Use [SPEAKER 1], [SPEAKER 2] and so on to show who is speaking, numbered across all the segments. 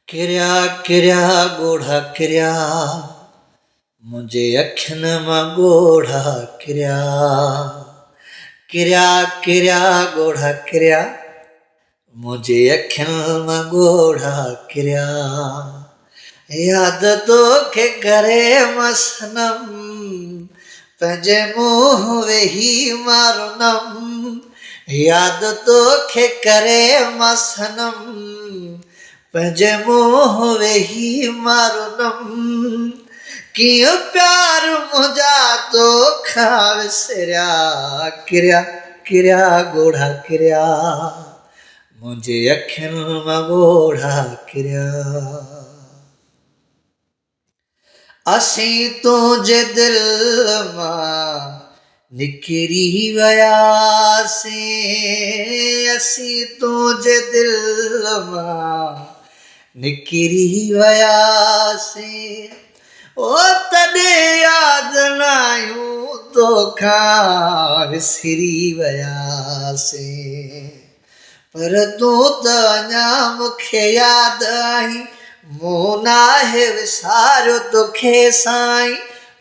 [SPEAKER 1] किरिया किरिया ॻोढ़ा किरिया मुंहिंजे अखियुनि मां ॻोढ़ा किरिया किरिया किरिया ॻोढ़ा किरिया मुंहिंजे अखियुनि मां ॻोढ़ा किरिया यादि तोखे करे मां सनम पंहिंजे मुंहुं वेही मारंदमि यादि तोखे करे मां सनम पंहिंजे मुंहुं वेही मारंदमि कीअं प्यार मुंहिंजा तोखां विसरिया किरिया किरिया ॻोढ़ा किरिया मुंहिंजे अखियुनि मां ॻोढ़ा किरिया असीं तुंहिंजे दिल मां निकिरी वियासीं असीं तुंहिंजे दिल मां निकिरी वियासीं ओ तॾहिं यादि न आयूं तोखां विसरी वियासीं पर तूं त अञा मूंखे यादि आहीं मूं नाहे विसारियो तोखे साईं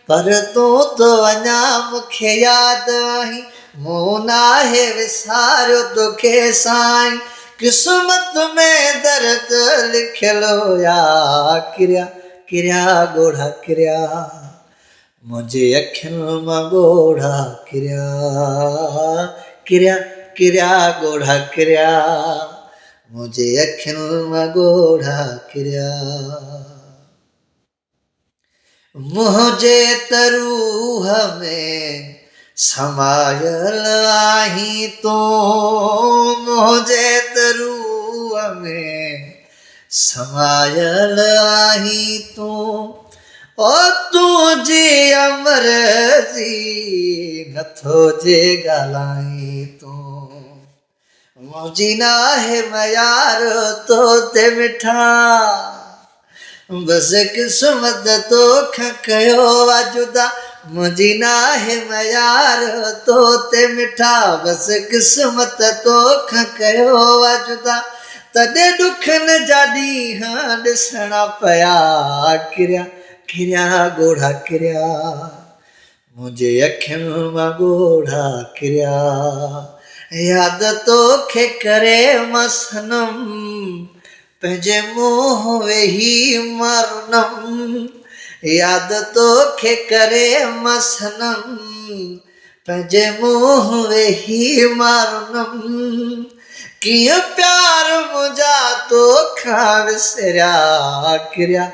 [SPEAKER 1] पर तूं त अञा मूंखे यादि आहीं मूं नाहे विसारियो तोखे साईं क़िस्मत में दर्द लिखियलु हुया किरिया किरिया ॻोढ़ा किरिया मुंहिंजे अखियुनि मां ॻोढ़ा किरिया किरिया किरिया ॻोढ़ा किरिया मुंहिंजे अखियुनि मां ॻोढ़ा किरिया मुंहिंजे त रूह में समायल आहीं तूं मुंहिंजे त रूह में समायल आहीं तूं ओ तुंहिंजी अमरज़ी नथो जे ॻाल्हाईं तूं मुंहिंजी नाहे मयार तो ते मिठा बस क़िस्मत तोखां कयो आ जुदा मुंहिंजी नाहे मयार तो ते मिठा बस क़िस्मत तोखां कयो आ जुदा तॾहिं ॾुखनि जा ॾींहं ॾिसणा पिया किरिया किरिया ॻोढ़ा किरिया मुंहिंजे अखियुनि मां ॻोढ़ा किरिया यादि तोखे करे मां सनम पंहिंजे मुंहुं वेही मारंदमि यादि तोखे करे मां सनम पंहिंजे मुंहुं वेही मारंदमि कीअं प्यार मुंहिंजा तोखां विसरिया किरिया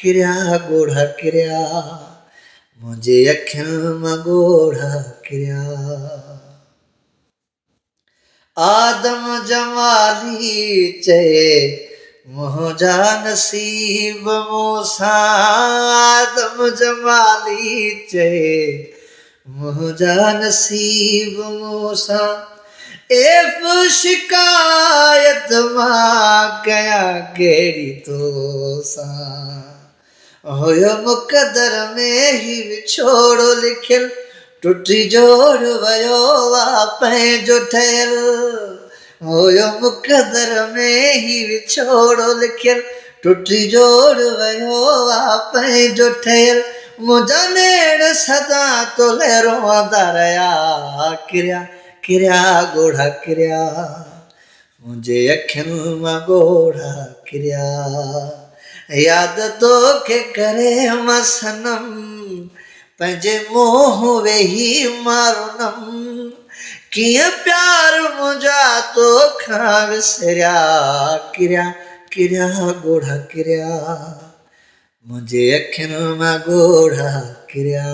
[SPEAKER 1] किरिया ॻोढ़ा किरिया मुंहिंजे अखियुनि मां ॻोढ़ा किरिया आदम जमाली चए मुंहिंजा नसीब मूंसां आदम जमाली चए मुंहिंजा नसीब मूंसां एफ शिकायत मां कयां कहिड़ी तोसां हुयो मुक़दर में ही विछोड़ो लिखियलु टुटी जोड़ वियो आ पंहिंजो ठहियलु हुयो मुक़दर में ही विछोड़ो लिखियलु टुटी जोड़ वियो आ पंहिंजो ठहियलु मुंहिंजा नेड़ सदा तोले रोअंदा रहिया किरिया किरिया ॻोढ़ा किरिया मुंहिंजे अखियुनि मां ॻोढ़ा किरिया यादि तोखे करे मां सनम पंहिंजे मुंहुं वेही मारंदमि कीअं प्यार मुंहिंजा तोखां विसरिया किरिया किरिया ॻोढ़ा किरिया मुंहिंजे अखियुनि मां ॻोढ़ा किरिया